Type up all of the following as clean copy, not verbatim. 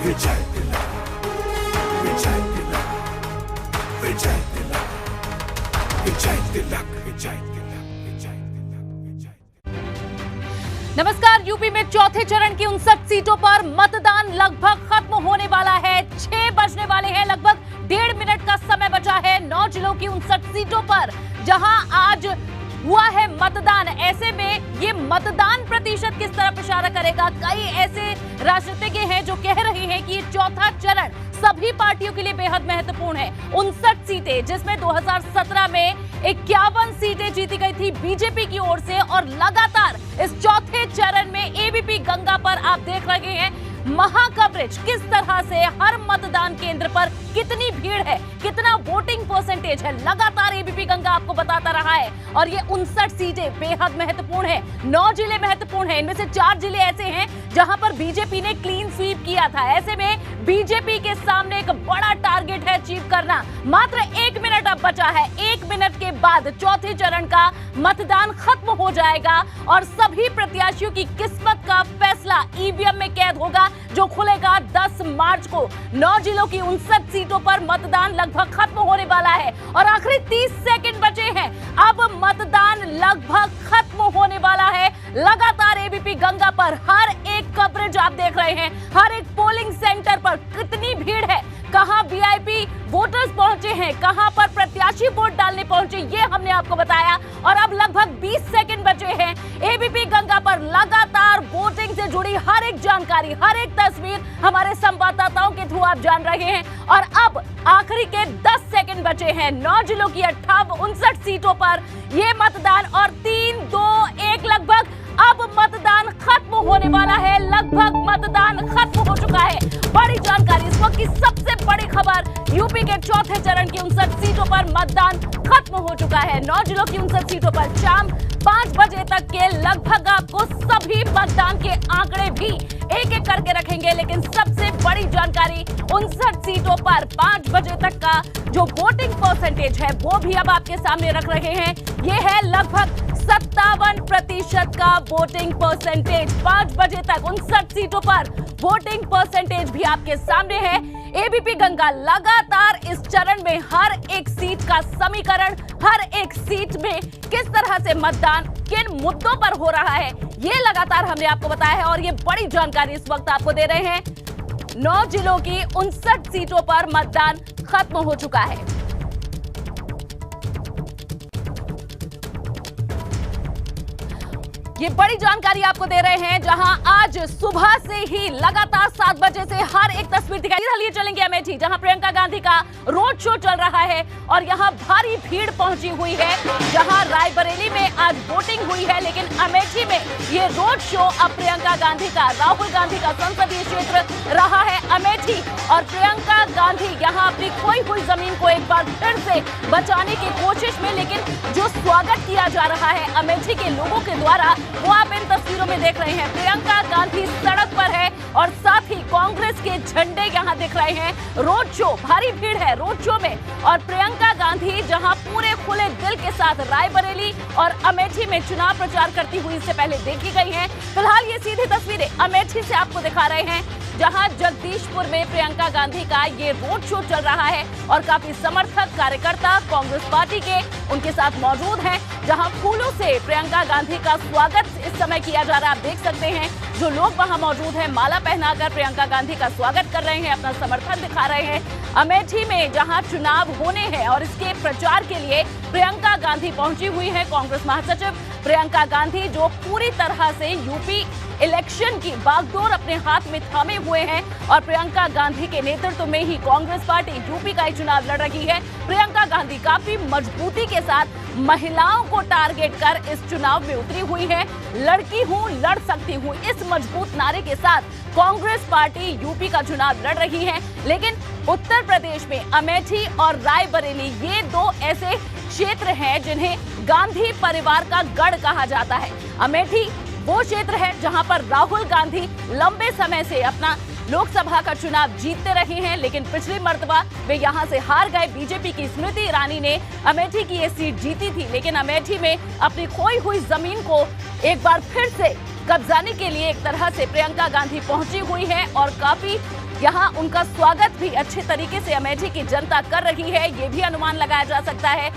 विजय तिलक, विजय तिलक, विजय तिलक, विजय तिलक, विजय तिलक, विजय तिलक, विजय। नमस्कार। यूपी में चौथे चरण की 59 सीटों पर मतदान लगभग खत्म होने वाला है। 6 बजने वाले हैं, लगभग 1.5 मिनट का समय बचा है। 9 जिलों की 59 सीटों पर जहां आज हुआ है मतदान, ऐसे में ये मतदान प्रतिशत किस तरफ इशारा करेगा? कई ऐसे राजनीतिज्ञ हैं जो कह रहे हैं कि ये चौथा चरण सभी पार्टियों के लिए बेहद महत्वपूर्ण है। 59 सीटें, जिसमें 2017 में 51 सीटें जीती गई थी बीजेपी की ओर से, और लगातार इस चौथे चरण में एबीपी गंगा पर आप देख रहे हैं महा कवरेज, किस तरह से हर मतदान केंद्र पर कितनी भीड़ है, कितना वोटिंग परसेंटेज है, लगातार एबीपी गंगा आपको बताता रहा है। और ये 59 सीटें बेहद महत्वपूर्ण है। 9 जिले महत्वपूर्ण है, इनमें से 4 जिले ऐसे हैं जहां पर बीजेपी ने क्लीन स्वीप किया था। ऐसे में बीजेपी के सामने एक बड़ा टारगेट है अचीव करना। मात्र 1 मिनट अब बचा है। 1 मिनट के बाद चौथे चरण का मतदान खत्म हो जाएगा और सभी प्रत्याशियों की किस्मत का फैसला ईवीएम में कैद होगा, जो खुलेगा 10 मार्च को। 9 जिलों की 59 सीटों पर मतदान लगभग खत्म होने वाला है और आखिरी 30 सेकंड बचे हैं। अब मतदान लगभग खत्म होने वाला है। लगातार एबीपी गंगा पर हर एक कवरेज आप देख रहे हैं, हर एक पोलिंग सेंटर पर कितनी भीड़ है, कहां वीआईपी वोटर्स पहुंचे हैं, कहां पर प्रत्याशी वोट डालने पहुंचे, ये हमने आपको बताया। और अब लगभग 20 सेकंड बचे हैं। एबीपी गंगा पर लगातार वोटिंग से जुड़ी हर एक जानकारी, हर एक तस्वीर हमारे संवाददाताओं के थ्रू आप जान रहे हैं। और अब आखिरी के 10 सेकंड बचे हैं। 9 जिलों की 59 सीटों पर यह मतदान, और 3, 2, 1 लगभग अब मतदान खत्म होने वाला है। लगभग मतदान खत्म हो चुका है। बड़ी जानकारी, इस वक्त की सबसे बड़ी खबर, यूपी के चौथे चरण की 59 सीटों पर मतदान खत्म हो चुका है। 9 जिलों की 59 सीटों पर शाम 5 बजे तक के लगभग आपको सभी मतदान के आंकड़े भी एक एक करके रखेंगे। लेकिन सबसे बड़ी जानकारी, 59 सीटों पर 5 बजे तक का जो वोटिंग परसेंटेज है वो भी अब आपके सामने रख रहे हैं। ये है लगभग 57% का वोटिंग परसेंटेज। 5 बजे तक 59 सीटों पर वोटिंग परसेंटेज भी आपके सामने है। एबीपी गंगा लगातार इस चरण में हर एक सीट का समीकरण, हर एक सीट में किस तरह से मतदान किन मुद्दों पर हो रहा है, ये लगातार हमने आपको बताया है। और ये बड़ी जानकारी इस वक्त आपको दे रहे हैं। 9 जिलों की 59 सीटों पर मतदान खत्म हो चुका है। ये बड़ी जानकारी आपको दे रहे हैं, जहां आज सुबह से ही लगातार 7 बजे से हर एक तस्वीर दिखाई। चलिए चलेंगे अमेठी, जहां प्रियंका गांधी का रोड शो चल रहा है और यहां भारी भीड़ पहुंची हुई है। जहां रायबरेली में आज वोटिंग हुई है, लेकिन अमेठी में ये रोड शो अब प्रियंका गांधी का, राहुल गांधी का संसदीय क्षेत्र रहा है अमेठी। और प्रियंका गांधी यहां अपनी खोई हुई जमीन को एक बार फिर से बचाने की कोशिश में, लेकिन जो स्वागत किया जा रहा है अमेठी के लोगों के द्वारा, वो आप इन तस्वीरों में देख रहे हैं। प्रियंका गांधी सड़क पर है और साथ ही कांग्रेस के झंडे यहां दिख रहे हैं। रोड शो, भारी भीड़ है रोड शो में। और प्रियंका गांधी जहां पूरे खुले दिल के साथ रायबरेली और अमेठी में चुनाव प्रचार करती हुई इससे पहले देखी गई हैं। फिलहाल ये सीधी तस्वीरें अमेठी से आपको दिखा रहे हैं, जहां जगदीशपुर में प्रियंका गांधी का ये रोड शो चल रहा है और काफी समर्थक कार्यकर्ता कांग्रेस पार्टी के उनके साथ मौजूद हैं। जहां फूलों से प्रियंका गांधी का स्वागत इस समय किया जा रहा है। आप देख सकते हैं जो लोग वहां मौजूद हैं, माला पहनाकर प्रियंका गांधी का स्वागत कर रहे हैं, अपना समर्थन दिखा रहे हैं। अमेठी में जहां चुनाव होने हैं और इसके प्रचार के लिए प्रियंका गांधी पहुंची हुई है। कांग्रेस महासचिव प्रियंका गांधी, जो पूरी तरह से यूपी इलेक्शन की बागडोर अपने हाथ में थामे हुए हैं और प्रियंका गांधी के नेतृत्व में ही कांग्रेस पार्टी यूपी का चुनाव लड़ रही है। प्रियंका गांधी काफी मजबूती के साथ महिलाओं को टारगेट कर इस चुनाव में उतरी हुई है। लड़की हूं, लड़ सकती हूं, इस मजबूत नारे के साथ कांग्रेस पार्टी यूपी का चुनाव लड़ रही है। लेकिन उत्तर प्रदेश में अमेठी और रायबरेली, ये 2 ऐसे क्षेत्र हैं जिन्हें गांधी परिवार का गढ़ कहा जाता है। अमेठी वो क्षेत्र है जहां पर राहुल गांधी लंबे समय से अपना लोकसभा का चुनाव जीतते रहे हैं, लेकिन पिछली मर्तबा वे यहां से हार गए। बीजेपी की स्मृति ईरानी ने अमेठी की ये सीट जीती थी, लेकिन अमेठी में अपनी खोई हुई जमीन को एक बार फिर से कब्जाने के लिए एक तरह से प्रियंका गांधी पहुंची हुई है और काफी यहाँ उनका स्वागत भी अच्छे तरीके से अमेठी की जनता कर रही है, ये भी अनुमान लगाया जा सकता है।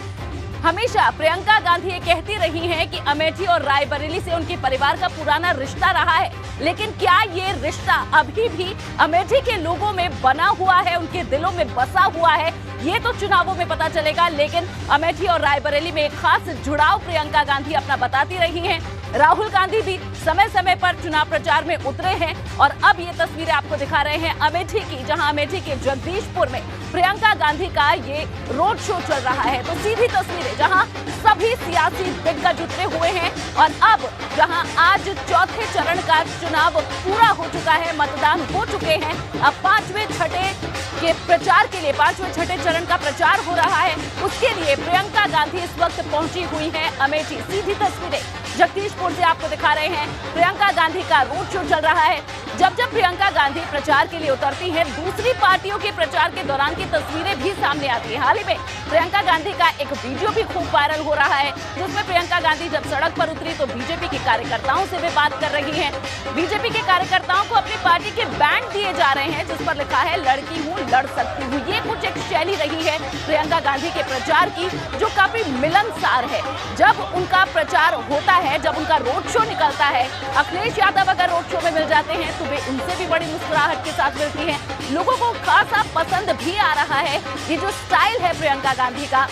हमेशा प्रियंका गांधी ये कहती रही हैं कि अमेठी और रायबरेली से उनके परिवार का पुराना रिश्ता रहा है, लेकिन क्या ये रिश्ता अभी भी अमेठी के लोगों में बना हुआ है, उनके दिलों में बसा हुआ है, ये तो चुनावों में पता चलेगा। लेकिन अमेठी और रायबरेली में एक खास जुड़ाव प्रियंका गांधी अपना बताती रही हैं। राहुल गांधी भी समय समय पर चुनाव प्रचार में उतरे हैं और अब ये तस्वीरें आपको दिखा रहे हैं अमेठी की, जहां अमेठी के जगदीशपुर में प्रियंका गांधी का ये रोड शो चल रहा है। तो सीधी तस्वीरें जहां सभी सियासी दिग्गज उतरे हुए हैं और अब जहां आज चौथे चरण का चुनाव पूरा हो चुका है, मतदान हो चुके हैं, अब पांचवें छठे के प्रचार के लिए पांचवें छठे चरण का प्रचार हो रहा है, उसके लिए प्रियंका गांधी इस वक्त पहुंची हुई है अमेठी। सीधी तस्वीरें जगदीशपुर से आपको दिखा रहे हैं, प्रियंका गांधी का रोड शो चल रहा है। जब जब प्रियंका गांधी प्रचार के लिए उतरती हैं, दूसरी पार्टियों के प्रचार के दौरान की तस्वीरें भी सामने आती हैं। हाल ही में प्रियंका गांधी का एक वीडियो भी खूब वायरल हो रहा है, जिसमें प्रियंका गांधी जब सड़क पर उतरी तो बीजेपी के कार्यकर्ताओं से भी बात कर रही हैं। बीजेपी के कार्यकर्ताओं को अपनी पार्टी के बैंड दिए जा रहे हैं, जिस पर लिखा है लड़की हूँ लड़ सकती हूँ। ये कुछ एक शैली रही है प्रियंका गांधी के प्रचार की, जो काफी मिलनसार है। जब उनका प्रचार होता है, जब उनका रोड शो निकलता है, अखिलेश यादव अगर रोड शो में मिल जाते हैं तो वे उनसे भी बड़ी मुस्कुराहट के साथ मिलती हैं। लोगों को खासा पसंद भी आ रहा है ये जो स्टाइल है प्रियंका गांधी का।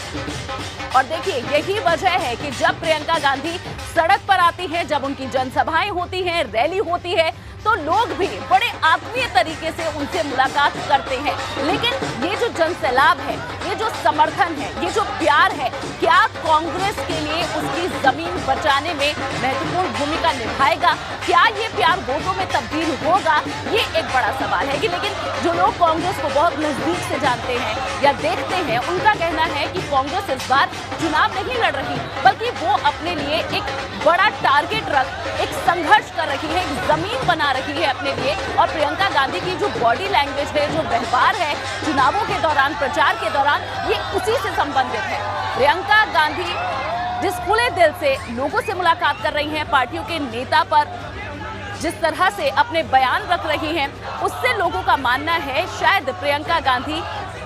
और देखिए, यही वजह है कि जब प्रियंका गांधी सड़क पर आती है, जब उनकी जनसभाएं होती हैं, रैली होती है, तो लोग भी बड़े आत्मीय तरीके से उनसे मुलाकात करते हैं। लेकिन ये जो जनसैलाब है, ये जो समर्थन है, ये जो प्यार है, क्या कांग्रेस के लिए उसकी जमीन बचाने में महत्वपूर्ण भूमिका निभाएगा? क्या ये प्यार वोटों में तब्दील होगा? ये एक बड़ा सवाल है कि लेकिन जो लोग कांग्रेस को बहुत नजदीक से जानते हैं या देखते हैं, उनका कहना है कि कांग्रेस इस बार चुनाव नहीं लड़ रही, बल्कि वो अपने लिए एक बड़ा टारगेट रख एक संघर्ष कर रही है, एक जमीन बना रही है अपने लिए। और प्रियंका गांधी की जो बॉडी लैंग्वेज है, जो व्यवहार है चुनावों के दौरान, प्रचार के दौरान, ये उसी से संबंधित है। प्रियंका गांधी जिस खुले दिल से लोगों से मुलाकात कर रही हैं, पार्टियों के नेता पर जिस तरह से अपने बयान रख रही हैं, उससे लोगों का मानना है शायद प्रियंका गांधी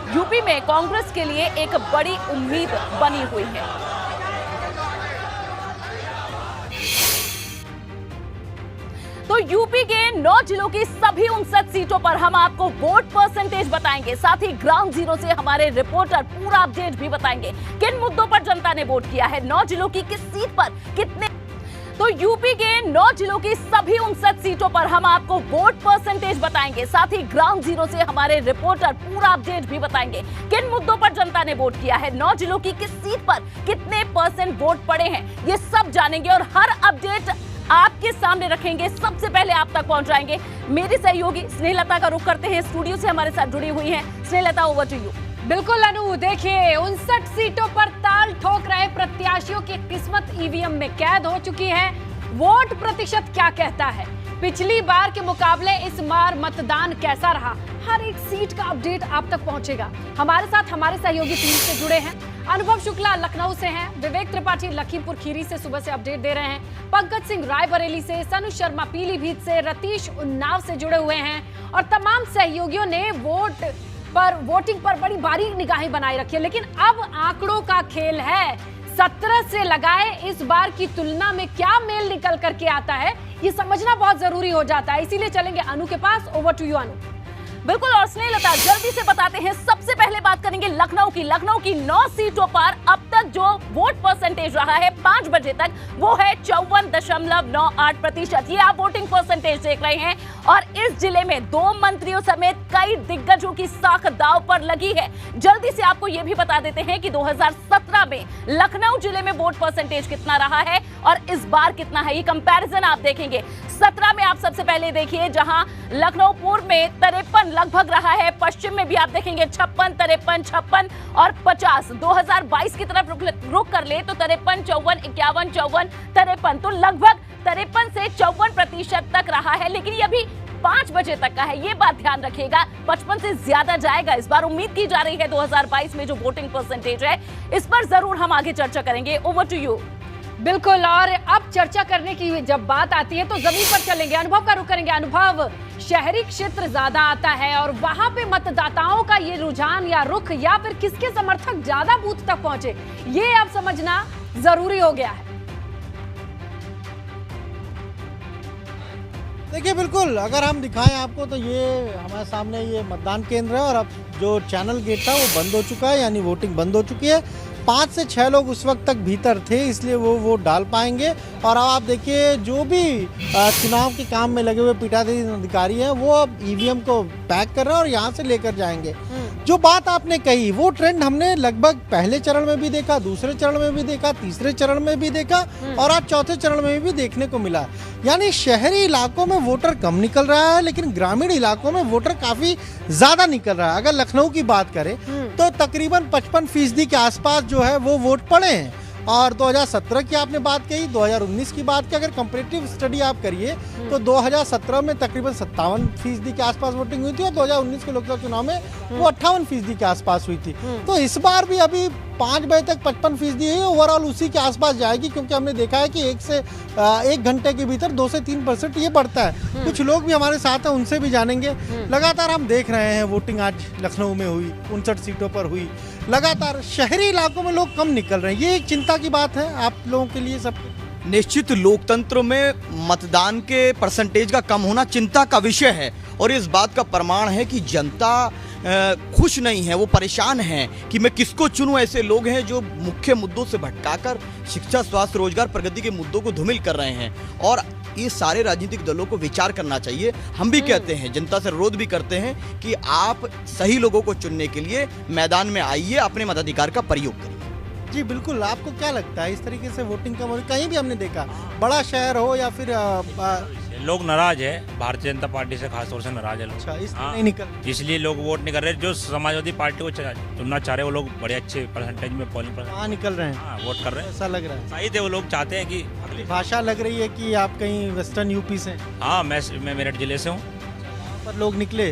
यूपी में कांग्रेस के लिए एक बड़ी उम्मीद बनी हुई है। तो यूपी के 9 जिलों की सभी 59 सीटों पर हम आपको वोट परसेंटेज बताएंगे, साथ ही ग्राउंड जीरो से हमारे रिपोर्टर पूरा अपडेट भी बताएंगे किन मुद्दों पर जनता ने वोट किया है, 9 जिलों की किस सीट पर कितने। तो यूपी के 9 जिलों की सभी 59 सीटों पर हम आपको वोट परसेंटेज बताएंगे, साथ ही ग्राउंड जीरो से हमारे रिपोर्टर पूरा अपडेट भी बताएंगे किन मुद्दों पर जनता ने वोट किया है, 9 जिलों की किस सीट पर कितने % वोट पड़े हैं, ये सब जानेंगे और हर अपडेट आपके सामने रखेंगे, सबसे पहले आप तक पहुंचाएंगे। मेरी सहयोगी स्नेहलता का रुख करते हैं, स्टूडियो से हमारे साथ जुड़ी हुई हैं। Snehlata, over to you. बिल्कुल अनु, देखिए 59 सीटों पर ताल ठोक रहे प्रत्याशियों की किस्मत ईवीएम में कैद हो चुकी है। वोट प्रतिशत क्या कहता है, पिछली बार के मुकाबले इस बार मतदान कैसा रहा, हर एक सीट का अपडेट आप तक पहुंचेगा। हमारे साथ हमारे सहयोगी टीम से जुड़े हैं। अनुभव शुक्ला लखनऊ से हैं, विवेक त्रिपाठी लखीमपुर खीरी से सुबह से अपडेट दे रहे हैं, पंकज सिंह रायबरेली से, सनु शर्मा पीलीभीत से, रतीश उन्नाव से जुड़े हुए हैं और तमाम सहयोगियों ने वोटिंग पर बड़ी बारीक निगाहें बनाए रखी है। लेकिन अब आंकड़ों का खेल है, 17 से लगाए इस बार की तुलना में क्या मेल निकल करके आता है, ये समझना बहुत जरूरी हो जाता है। इसीलिए चलेंगे अनु के पास। ओवर टू यू अनु। बिल्कुल, और स्नेहलता जल्दी से बताते हैं, सबसे पहले बात करेंगे लखनऊ की। लखनऊ की 9 सीटों पर अब तक जो वोट परसेंटेज रहा है 5 बजे तक, वो है 54.98%। ये आप वोटिंग परसेंटेज देख रहे हैं और इस जिले में 2 मंत्रियों समेत कई दिग्गजों की साख दांव पर लगी है। जल्दी से आपको ये भी बता देते हैं कि 2017 में लखनऊ जिले में वोट परसेंटेज कितना रहा है और इस बार कितना है, ये कंपैरिजन आप देखेंगे। 17 में आप सबसे पहले देखिए, जहां लखनऊ पूर्व में 53 लगभग रहा है, पश्चिम में भी आप देखेंगे 56, 53, 56 और 50। 2022 की तरफ रुक कर ले तो 53, 54, 51, 54, 53, तो लगभग 53 से 54% तक रहा है। लेकिन ये अभी 5 बजे तक का है, ये बात ध्यान रखिएगा। 55 से ज्यादा जाएगा इस बार, उम्मीद की जा रही है। 2022 में जो वोटिंग परसेंटेज है, इस पर जरूर हम आगे चर्चा करेंगे। Over to you. बिल्कुल। और अब चर्चा करने की जब बात आती है तो जमीन पर चलेंगे, अनुभव का रुख करेंगे। अनुभव, शहरी क्षेत्र ज्यादा आता है और वहां पे मतदाताओं का ये रुझान या रुख या फिर किसके समर्थक ज्यादा बूथ तक पहुंचे, ये अब समझना जरूरी हो गया है। देखिए बिल्कुल, अगर हम दिखाएं आपको तो ये हमारे सामने ये मतदान केंद्र है और अब जो चैनल गेट था वो बंद हो चुका है, यानी वोटिंग बंद हो चुकी है। 5 से 6 लोग उस वक्त तक भीतर थे, इसलिए वो वोट डाल पाएंगे। और अब आप देखिए जो भी चुनाव के काम में लगे हुए पीठासीन अधिकारी हैं वो अब ईवीएम को पैक कर रहे हैं और यहाँ से लेकर जाएंगे। जो बात आपने कही वो ट्रेंड हमने लगभग पहले चरण में भी देखा, दूसरे चरण में भी देखा, तीसरे चरण में भी देखा और आज चौथे चरण में भी देखने को मिला। यानी शहरी इलाकों में वोटर कम निकल रहा है, लेकिन ग्रामीण इलाकों में वोटर काफी ज्यादा निकल रहा है। अगर लखनऊ की बात करें तो तकरीबन 55% के आसपास जो है वो वोट पड़े हैं। और 2017 की आपने बात कही, 2019 की बात की, अगर कंपैरेटिव स्टडी आप करिए तो 2017 में तकरीबन 57% के आसपास वोटिंग हुई थी और 2019 के लोकसभा चुनाव में वो 58% के आसपास हुई थी। तो इस बार भी अभी 5 बजे तक 55% है, ओवरऑल उसी के आसपास जाएगी, क्योंकि हमने देखा है कि 1 घंटे के भीतर 2 से 3% ये बढ़ता है। कुछ लोग भी हमारे साथ हैं, उनसे भी जानेंगे। लगातार हम देख रहे हैं वोटिंग आज लखनऊ में हुई, 59 सीटों पर हुई। लगातार शहरी इलाकों में लोग कम निकल रहे हैं, ये एक चिंता की बात है आप लोगों के लिए सब। निश्चित लोकतंत्र में मतदान के परसेंटेज का कम होना चिंता का विषय है और इस बात का प्रमाण है कि जनता खुश नहीं है, वो परेशान है कि मैं किसको चुनूं। ऐसे लोग हैं जो मुख्य मुद्दों से भटकाकर शिक्षा, स्वास्थ्य, रोजगार, प्रगति के मुद्दों को धूमिल कर रहे हैं और ये सारे राजनीतिक दलों को विचार करना चाहिए। हम भी कहते हैं, जनता से अनुरोध भी करते हैं कि आप सही लोगों को चुनने के लिए मैदान में आइए, अपने मताधिकार का प्रयोग करिए। जी बिल्कुल, आपको क्या लगता है इस तरीके से वोटिंग कम हो रही? कहीं भी हमने देखा, बड़ा शहर हो या फिर लोग नाराज है, भारतीय जनता पार्टी से खासतौर से नाराज है लोग। अच्छा, इसलिए नहीं निकल, इसलिए लोग वोट नहीं कर रहे। जो समाजवादी पार्टी को चुनना चाह रहे हैं वो लोग बड़े अच्छे परसेंटेज में पोलिंग कहाँ निकल रहे हैं? हाँ, वोट कर रहे हैं। ऐसा लग रहा है सही थे, वो लोग चाहते हैं कि अगली भाषा लग रही है कि आप कहीं वेस्टर्न यूपी से। हाँ, मैं मेरठ जिले से हूँ। पर लोग निकले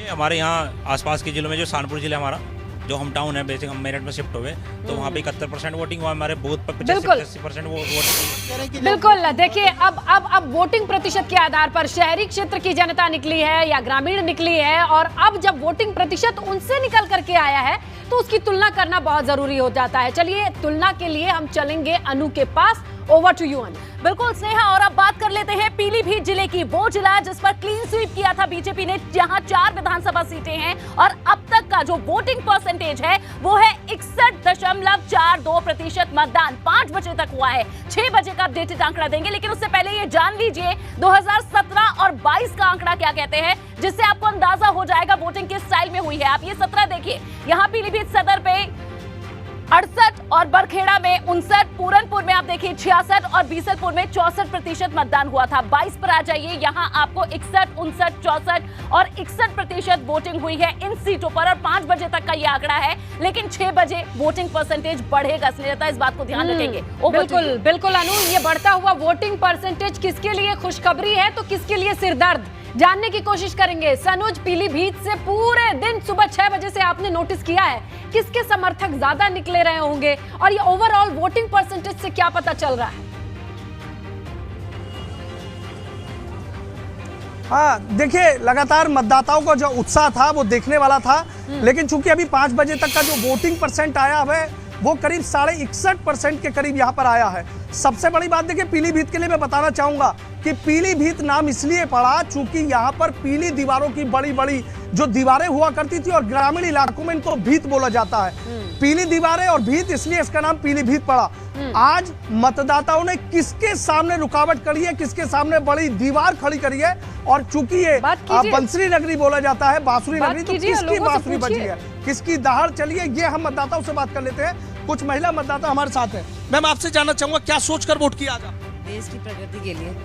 हमारे यहाँ आसपास के जिलों में, जो कानपुर जिला हमारा जो हम टाउन है, बेसिक हम मेरठ में शिफ्ट हुए तो वहाँ पे 71% वोटिंग हुआ, हमारे बूथ पर 85% वोटिंग। बिल्कुल, देखिए अब वोटिंग प्रतिशत के आधार पर शहरी क्षेत्र की जनता निकली है या ग्रामीण निकली है, और अब जब वोटिंग प्रतिशत उनसे निकल करके आया है तो उसकी तुलना करना बहुत जरूरी हो जाता है। चलिए तुलना के लिए हम चलेंगे अनु के पास। ओवर टू यू अनु। बिल्कुल स्नेहा, और अब बात कर लेते हैं पीलीभीत जिले की, वो जिला जिस पर क्लीन स्वीप किया था बीजेपी ने, जहां 4 विधानसभा सीटें हैं और अब तक का जो वोटिंग परसेंटेज है वो है 61.42% मतदान 5 बजे तक हुआ है। 6 बजे का अपडेटेड आंकड़ा देंगे, लेकिन उससे पहले ये जान लीजिए 2017 और 22 का आंकड़ा क्या कहते हैं, जिससे आपको अंदाजा हो जाएगा वोटिंग किस स्टाइल में हुई है। आप ये 17 देखिए, यहाँ पीलीभीत सदर पे 68 और बरखेड़ा में 59, पूरनपुर में आप देखिए 66 और बीसलपुर में 64% मतदान हुआ था। 22 पर आ जाइए, यहाँ आपको 61, 59, 64 और 61% वोटिंग हुई है इन सीटों पर और 5 बजे तक का ये आंकड़ा है, लेकिन 6 बजे वोटिंग परसेंटेज बढ़ेगा, इसलिए इस बात को ध्यान रखेंगे। बिल्कुल बिल्कुल अनु, ये बढ़ता हुआ वोटिंग परसेंटेज किसके लिए खुशखबरी है तो किसके लिए सिरदर्द, जानने की कोशिश करेंगे। सनुज, पीलीभीत से पूरे दिन सुबह 6 बजे से आपने नोटिस किया है किसके समर्थक ज्यादा निकले रहे होंगे और ये ओवरऑल वोटिंग परसेंटेज से क्या पता चल रहा है? हाँ देखिए, लगातार मतदाताओं का जो उत्साह था वो देखने वाला था, लेकिन चूंकि अभी 5 बजे तक का जो वोटिंग परसेंट आया है वो करीब 61.5% के करीब यहाँ पर आया है। सबसे बड़ी बात देखिए, पीलीभीत के लिए मैं बताना चाहूंगा कि पीलीभीत नाम इसलिए पड़ा चूंकि यहाँ पर पीली दीवारों की बड़ी बड़ी जो दीवारें हुआ करती थी और ग्रामीण इलाकों में इनको भीत बोला जाता है। पीली दीवारें और भीत, इसलिए इसका नाम पीलीभीत पड़ा। आज मतदाताओं ने किसके सामने रुकावट करी है, किसके सामने बड़ी दीवार खड़ी करी है, और चूंकि ये बंसरी नगरी बोला जाता है, बांसुरी नगरी, तो किसकी बांसुरी बजी है, किसकी दहाड़ चली है, ये हम मतदाताओं से बात कर लेते हैं। कुछ महिला मतदाता हमारे साथ हैं। मैम, आपसे जानना चाहूंगा क्या सोचकर वोट किया आज आपने? देश की प्रगति के लिए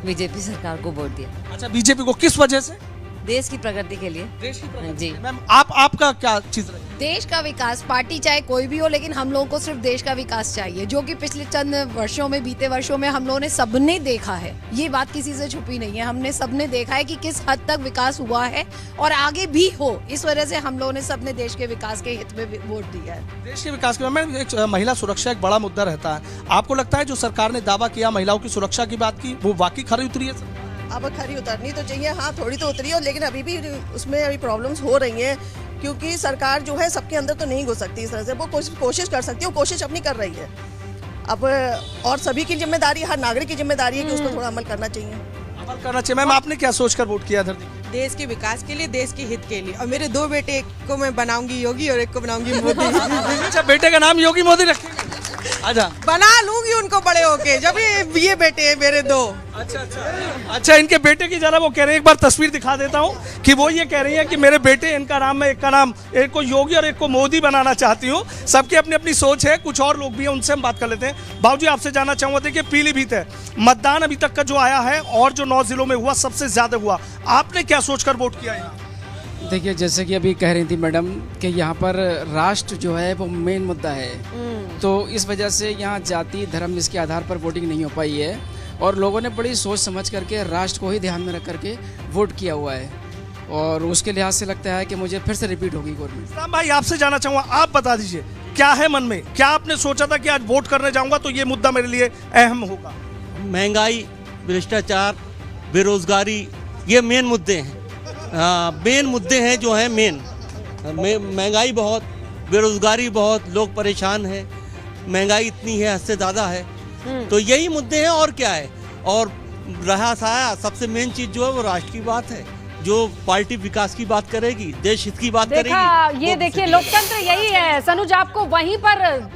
बीजेपी सरकार को वोट दिया। अच्छा, बीजेपी को किस वजह से? देश की प्रगति के लिए। देश की प्रगति जी। मैम आपका क्या चीज रही? देश का विकास, पार्टी चाहे कोई भी हो, लेकिन हम लोगों को सिर्फ देश का विकास चाहिए, जो कि पिछले चंद वर्षों में, बीते वर्षों में हम लोगों ने सबने देखा है। ये बात किसी से छुपी नहीं है, हमने सबने देखा है कि किस हद तक विकास हुआ है और आगे भी हो। इस वजह से हम लोगों ने सबने देश के विकास के हित में वोट दिया है। देश के विकास के में एक महिला सुरक्षा एक बड़ा मुद्दा रहता है। आपको लगता है जो सरकार ने दावा किया महिलाओं की सुरक्षा की बात की, वो वाकई खरी उतरी है? अब खरी उतरनी तो चाहिए, हाँ थोड़ी तो उतरी हो, लेकिन अभी भी उसमें अभी प्रॉब्लम्स हो रही हैं, क्योंकि सरकार जो है सबके अंदर तो नहीं घुस सकती इस तरह से। वो कोशिश कर सकती है, वो कोशिश अपनी कर रही है। अब और सभी की जिम्मेदारी, हर नागरिक की जिम्मेदारी है कि उसको थोड़ा अमल करना चाहिए। अमल करना चाहिए। मैम आपने क्या सोचकर वोट किया धरती? देश के विकास के लिए, देश के हित के लिए। और मेरे 2 बेटे, एक को मैं बनाऊंगी योगी और एक को बनाऊंगी मोदी। अच्छा, बेटे का नाम योगी मोदी रखेंगे? अच्छा, बना लूंगी उनको बड़े होके, जब ये बेटे हैं मेरे 2। अच्छा, इनके बेटे की जरा वो कह रहे हैं, एक बार तस्वीर दिखा देता हूँ कि वो ये कह रही है कि मेरे बेटे, इनका नाम, मैं एक का नाम, एक को योगी और एक को मोदी बनाना चाहती हूँ। सबकी अपनी अपनी सोच है। कुछ और लोग भी हैं, उनसे हम बात कर लेते हैं। बाबूजी आपसे जानना चाहूंगा, देखिए पीलीभीत है, मतदान अभी तक का जो आया है और जो 9 जिलों में हुआ सबसे ज्यादा हुआ, आपने क्या सोचकर वोट किया यहाँ? देखिए, जैसे कि अभी कह रही थी मैडम कि यहाँ पर राष्ट्र जो है वो मेन मुद्दा है, तो इस वजह से यहाँ जाति धर्म इसके आधार पर वोटिंग नहीं हो पाई है और लोगों ने बड़ी सोच समझ करके राष्ट्र को ही ध्यान में रख करके वोट किया हुआ है और उसके लिहाज से लगता है कि मुझे फिर से रिपीट होगी गवर्नमेंट। राम भाई आपसे जानना चाहूँगा, आप बता दीजिए क्या है मन में, क्या आपने सोचा था कि आज वोट करने जाऊँगा तो ये मुद्दा मेरे लिए अहम होगा? महंगाई, भ्रष्टाचार, बेरोजगारी, ये मेन मुद्दे हैं। मेन मुद्दे हैं जो हैं मेन। महंगाई बहुत, बेरोजगारी बहुत, लोग परेशान हैं, महंगाई इतनी है, हद से ज़्यादा है, तो यही मुद्दे हैं और क्या है। और रहा साया सबसे मेन चीज़ जो है वो राष्ट्र की बात है, जो पार्टी विकास की बात करेगी, देश हित की बात करेगी। ये देखिए लोकतंत्र यही है। सनुज, आपको वहीं पर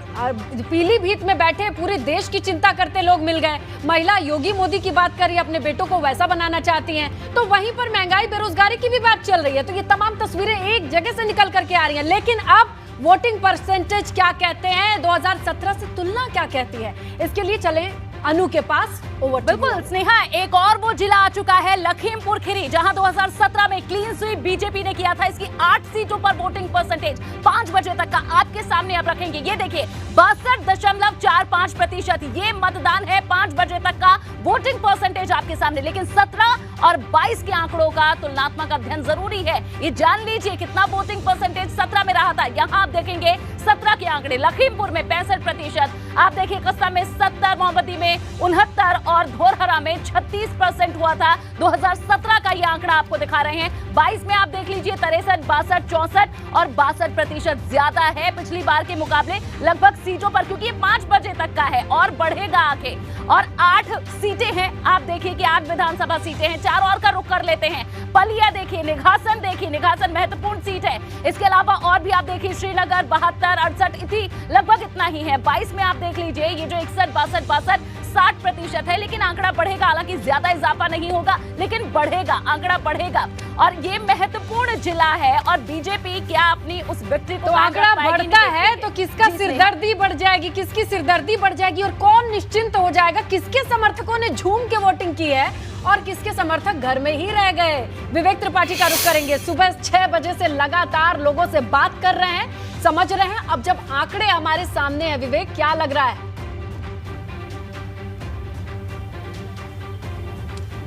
पीलीभीत में बैठे पूरे देश की चिंता करते लोग मिल गए। महिला योगी मोदी की बात कर रही है, अपने बेटों को वैसा बनाना चाहती हैं, तो वहीं पर महंगाई बेरोजगारी की भी बात चल रही है। तो ये तमाम तस्वीरें एक जगह से निकल करके आ रही हैं। लेकिन अब वोटिंग परसेंटेज क्या कहते हैं, 2017 से तुलना क्या कहती है, इसके लिए चले अनु के पास। बिल्कुल स्नेहा, एक और वो जिला आ चुका है लखीमपुर खीरी, जहां 2017 में क्लीन स्वीप बीजेपी ने किया था। इसकी 8 सीटों पर वोटिंग परसेंटेज 5 बजे तक का आपके सामने अब रखेंगे। ये देखिए 62.45%, ये मतदान है 5 बजे तक का वोटिंग परसेंटेज आपके सामने। लेकिन 17 और 22 के आंकड़ों का तुलनात्मक अध्ययन जरूरी है। ये जान लीजिए कितना वोटिंग परसेंटेज 17 में रहा था। यहाँ आप देखेंगे 17 के आंकड़े, लखीमपुर में 65%, आप देखिए कस्बा में 70, मोहम्मदी में 69 और धोरहरा में 36% हुआ था। 2017 का ये आंकड़ा आपको दिखा रहे हैं। 22 में आप देख लीजिए 63, 62, 64 और 62% ज्यादा है पिछली बार के मुकाबले लगभग सीटों पर, क्योंकि ये 5 बजे तक का है और बढ़ेगा आगे। और 8 सीटें हैं, आप देखिए कि 8 विधानसभा सीटें हैं। 4 और का रुख कर लेते हैं। पलिया देखिए, निघासन देखिए, निघासन महत्वपूर्ण सीट है। इसके अलावा और भी आप देखिए श्रीनगर 72, 68, इसी लगभग इतना ही है। 22 में आप देख लीजिए ये जो 61, 62, 60% है, लेकिन आंकड़ा बढ़ेगा। हालांकि ज्यादा इजाफा नहीं होगा, लेकिन बढ़ेगा, आंकड़ा बढ़ेगा। और ये महत्वपूर्ण जिला है और बीजेपी क्या अपनी उस विक्ट्री को, तो आंकड़ा बढ़ता है तो किसका सिरदर्दी बढ़ जाएगी, किसकी सिरदर्दी बढ़ जाएगी और कौन निश्चिंत हो जाएगा, किसके समर्थकों ने झूम के वोटिंग की है और किसके समर्थक घर में ही रह गए। विवेक त्रिपाठी का रुख करेंगे। सुबह 6 बजे से लगातार लोगों से बात कर रहे हैं, समझ रहे हैं। अब जब आंकड़े हमारे सामने हैं, विवेक क्या लग रहा है?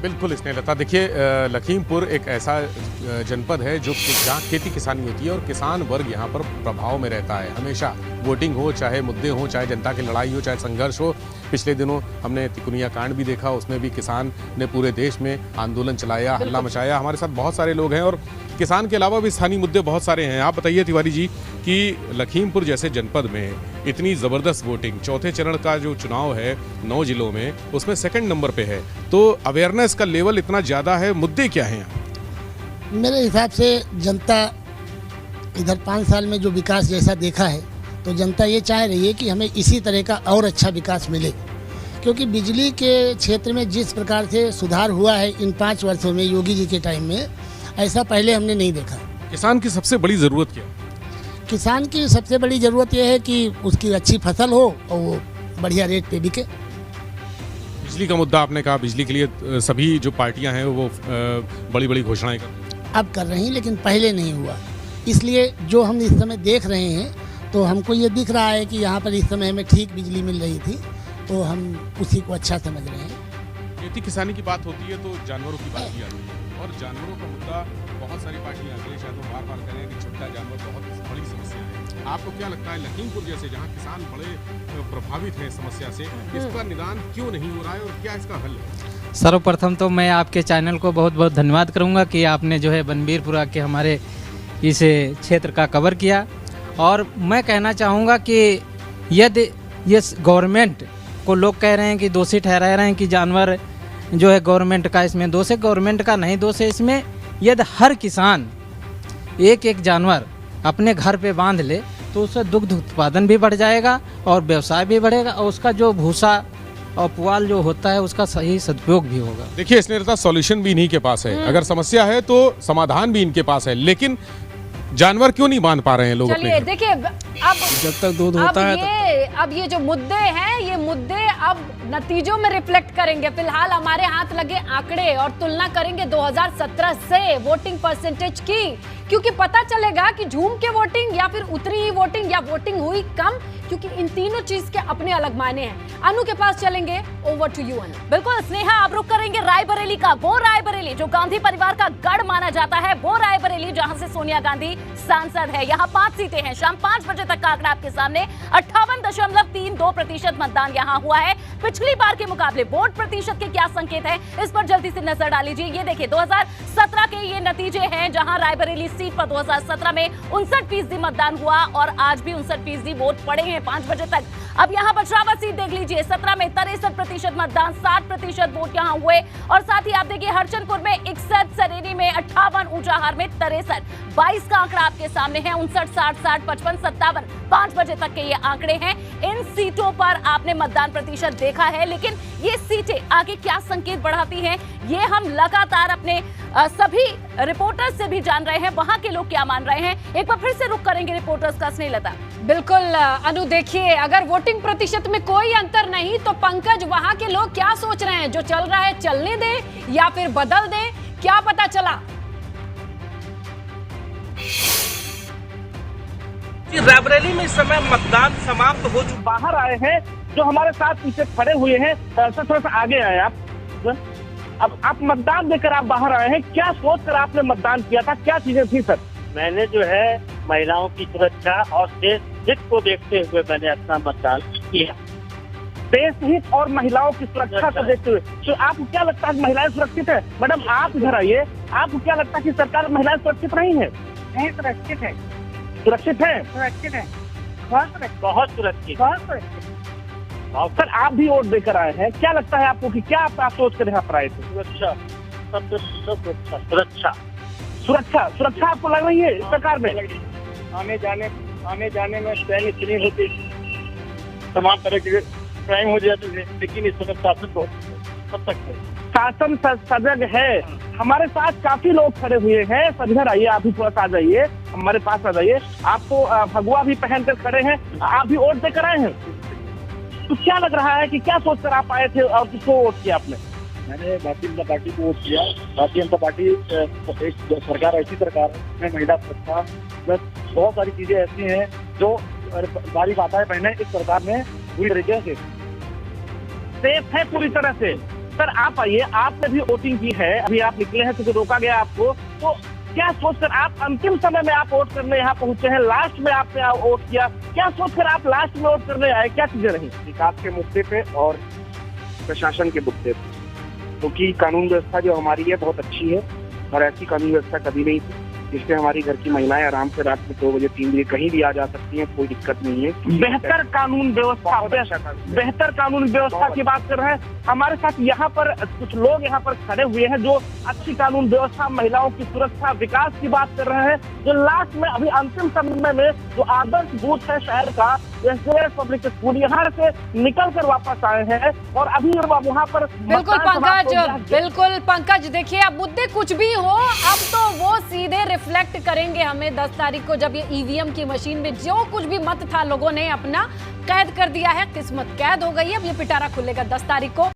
बिल्कुल स्नेहलता, देखिए लखीमपुर एक ऐसा जनपद है जो जहाँ खेती किसानी होती है और किसान वर्ग यहाँ पर प्रभाव में रहता है हमेशा। वोटिंग हो, चाहे मुद्दे हो, चाहे जनता की लड़ाई हो, चाहे संघर्ष हो। पिछले दिनों हमने तिकुनिया कांड भी देखा, उसमें भी किसान ने पूरे देश में आंदोलन चलाया, हल्ला मचाया। हमारे साथ बहुत सारे लोग हैं और किसान के अलावा भी स्थानीय मुद्दे बहुत सारे हैं। आप बताइए तिवारी जी कि लखीमपुर जैसे जनपद में इतनी ज़बरदस्त वोटिंग, चौथे चरण का जो चुनाव है 9 जिलों में, उसमें 2nd नंबर पे है, तो अवेयरनेस का लेवल इतना ज़्यादा है, मुद्दे क्या हैं? मेरे हिसाब से जनता इधर 5 साल में जो विकास जैसा देखा है, तो जनता ये चाह रही है कि हमें इसी तरह का और अच्छा विकास मिले, क्योंकि बिजली के क्षेत्र में जिस प्रकार से सुधार हुआ है इन 5 वर्षों में योगी जी के टाइम में, ऐसा पहले हमने नहीं देखा। किसान की सबसे बड़ी ज़रूरत क्या है? किसान की सबसे बड़ी ज़रूरत यह है कि उसकी अच्छी फसल हो और वो बढ़िया रेट पे बिके। बिजली का मुद्दा आपने कहा, बिजली के लिए सभी जो पार्टियां हैं वो बड़ी बड़ी घोषणाएं करती हैं। अब कर रही, लेकिन पहले नहीं हुआ। इसलिए जो हम इस समय देख रहे हैं तो हमको ये दिख रहा है कि यहाँ पर इस समय हमें ठीक बिजली मिल रही थी, तो हम उसी को अच्छा समझ रहे हैं। खेती किसानी की बात होती है तो जानवरों की बात भी आती है, और जानवरों का मुद्दा बहुत सारी पार्टियां अखिलेश यादव बार बार करें कि छुट्टा जानवर बहुत बड़ी समस्या है। आपको क्या लगता है लखीमपुर जैसे जहां किसान बड़े प्रभावित हैं समस्या से, इसका निदान क्यों नहीं हो रहा है और क्या इसका हल है? सर्वप्रथम तो मैं आपके चैनल को बहुत बहुत धन्यवाद करूंगा कि आपने जो है बनबीरपुरा के हमारे इस क्षेत्र का कवर किया। और मैं कहना चाहूँगा कि यदि ये गवर्नमेंट को लोग कह रहे हैं कि दोषी ठहरा रहे हैं कि जानवर जो है गवर्नमेंट का इसमें दोष है, गवर्नमेंट का नहीं दोष है इसमें। यदि हर किसान एक एक जानवर अपने घर पे बांध ले तो उससे दुग्ध उत्पादन भी बढ़ जाएगा और व्यवसाय भी बढ़ेगा और उसका जो भूसा और पुआल जो होता है उसका सही सदुपयोग भी होगा। देखिए स्नेहलता, सॉल्यूशन भी इन्हीं के पास है, अगर समस्या है तो समाधान भी इनके पास है, लेकिन जानवर क्यों नहीं बांध पा रहे हैं लोग? चलिए देखिए, अब जब तक दूध होता है अब ये जो मुद्दे हैं, ये मुद्दे अब नतीजों में रिफ्लेक्ट करेंगे। फिलहाल हमारे हाथ लगे आंकड़े और तुलना करेंगे 2017 से वोटिंग परसेंटेज की, क्योंकि पता चलेगा कि झूम के वोटिंग या फिर उतरी ही वोटिंग या वोटिंग हुई कम, क्योंकि इन तीनों चीज के अपने अलग मायने हैं। अनु के पास चलेंगे, ओवर टू यू अनु। बिल्कुल स्नेहा, अब रुक करेंगे रायबरेली का। वो रायबरेली जो गांधी परिवार का गढ़ माना जाता है, वो रायबरेली जहां से सोनिया गांधी सांसद है। यहाँ 5 सीटें हैं। शाम 5 बजे तक का आंकड़ा आपके सामने 58.32% मतदान यहाँ हुआ है। पिछली बार के मुकाबले वोट प्रतिशत के क्या संकेत है, इस पर जल्दी से नजर डाल लीजिए। ये देखिए 2017 के ये नतीजे हैं, जहां रायबरेली सीट पर 2017 में 59% मतदान हुआ और आज भी 59% वोट पड़े हैं 5 बजे तक। अब यहाँ बछरावा सीट देख लीजिए, 17 में 63% मतदान, 60% वोट यहाँ हुए। और साथ ही आप देखिए हरचंदपुर में 61, सरेनी में 58, ऊंचाहार में 63। 22 का आंकड़ा आपके सामने है, 59, 60, 60, 55, 57, 5 बजे तक के ये आंकड़े हैं। इन सीटों पर आपने मतदान प्रतिशत देखा है, लेकिन ये सीटें आगे क्या संकेत बढ़ाती हैं, ये हम लगातार अपने सभी रिपोर्टर्स से भी जान रहे हैं, वहां के लोग क्या मान रहे हैं। एक बार फिर से रुक करेंगे रिपोर्टर्स का। स्नेहलता, बिल्कुल अनु, देखिए अगर वोटिंग प्रतिशत में कोई अंतर नहीं तो पंकज वहां के लोग क्या सोच रहे हैं? जो चल रहा है चलने दें या फिर बदल दें, क्या पता चला? रायबरेली में इस समय मतदान समाप्त हो चुका। बाहर आए हैं जो हमारे साथ पीछे खड़े हुए हैं, थोड़ा सा आगे आए आप। अब आप मतदान देकर आप बाहर आए हैं, क्या सोचकर आपने मतदान किया था, क्या चीजें थी सर? मैंने जो है महिलाओं की सुरक्षा और देश हित को देखते हुए मैंने अपना मतदान किया। देश हित और महिलाओं की सुरक्षा को देखते हुए, तो आपको क्या लगता है महिलाएं सुरक्षित है? मैडम आप इधर आइए, आपको क्या लगता है कि सरकार में महिलाएं सुरक्षित नहीं है? नहीं, सुरक्षित है। सुरक्षित है? सुरक्षित है, बहुत सुरक्षित। सर आप भी वोट देकर आए हैं, क्या लगता है आपको कि क्या आप सोच कर यहाँ पर आए थे? सुरक्षा, सब सुरक्षा। सुरक्षा सुरक्षा आपको लग रही है सरकार में? आने जाने में ट्रेन इतनी होती, तमाम तरह के क्राइम हो जाते थे, लेकिन इस वक्त शासन को शासन सजग है। हमारे साथ काफी लोग खड़े हुए हैं, सब इधर आइए, आप भी थोड़ा सा आ जाइए, हमारे पास आ जाइए। आपको भगवा भी पहनकर खड़े हैं, आप भी वोट देकर आए हैं, तो क्या लग रहा है कि क्या सोचकर आप आए थे और किसको वोट किया आपने? मैंने भारतीय जनता पार्टी को वोट किया। भारतीय जनता पार्टी एक सरकार, ऐसी सरकार है महिला सुरक्षा प्लस बहुत सारी चीजें ऐसी हैं जो बारी बात है पहले इस सरकार ने पूरी तरीके से सेफ है पूरी तरह से। सर आप आइए, आपने भी वोटिंग की है, अभी आप निकले हैं क्योंकि रोका गया आपको, तो क्या सोचकर आप अंतिम समय में आप वोट करने यहाँ पहुंचे हैं? लास्ट में आपने वोट किया, क्या सोचकर आप लास्ट में वोट करने आए? क्या चीजें रही? विकास के मुद्दे पे और प्रशासन के मुद्दे पे, क्योंकि कानून व्यवस्था जो हमारी है बहुत अच्छी है और ऐसी कानून व्यवस्था कभी नहीं थी, जिससे हमारी घर की महिलाएं आराम से रात में 2 बजे 3 बजे कहीं भी आ जा सकती हैं, कोई दिक्कत नहीं है। बेहतर कानून व्यवस्था, बेहतर कानून व्यवस्था की बात कर रहे हैं। हमारे साथ यहाँ पर कुछ लोग यहाँ पर खड़े हुए हैं जो अच्छी कानून व्यवस्था, महिलाओं की सुरक्षा, विकास की बात कर रहे हैं, जो लास्ट में अभी अंतिम समय में जो आदर्श बूथ है शहर का एसजेएस पब्लिक स्कूल, यहाँ से निकल कर वापस आए हैं और अभी वहाँ पर बिल्कुल पंकज देखिए, अब मुद्दे कुछ भी हो, अब तो वो सीधे रिफ्लेक्ट करेंगे हमें 10 तारीख को, जब ये ईवीएम की मशीन में जो कुछ भी मत था लोगों ने अपना कैद कर दिया है, किस्मत कैद हो गई है। अब ये पिटारा खुलेगा 10 तारीख को।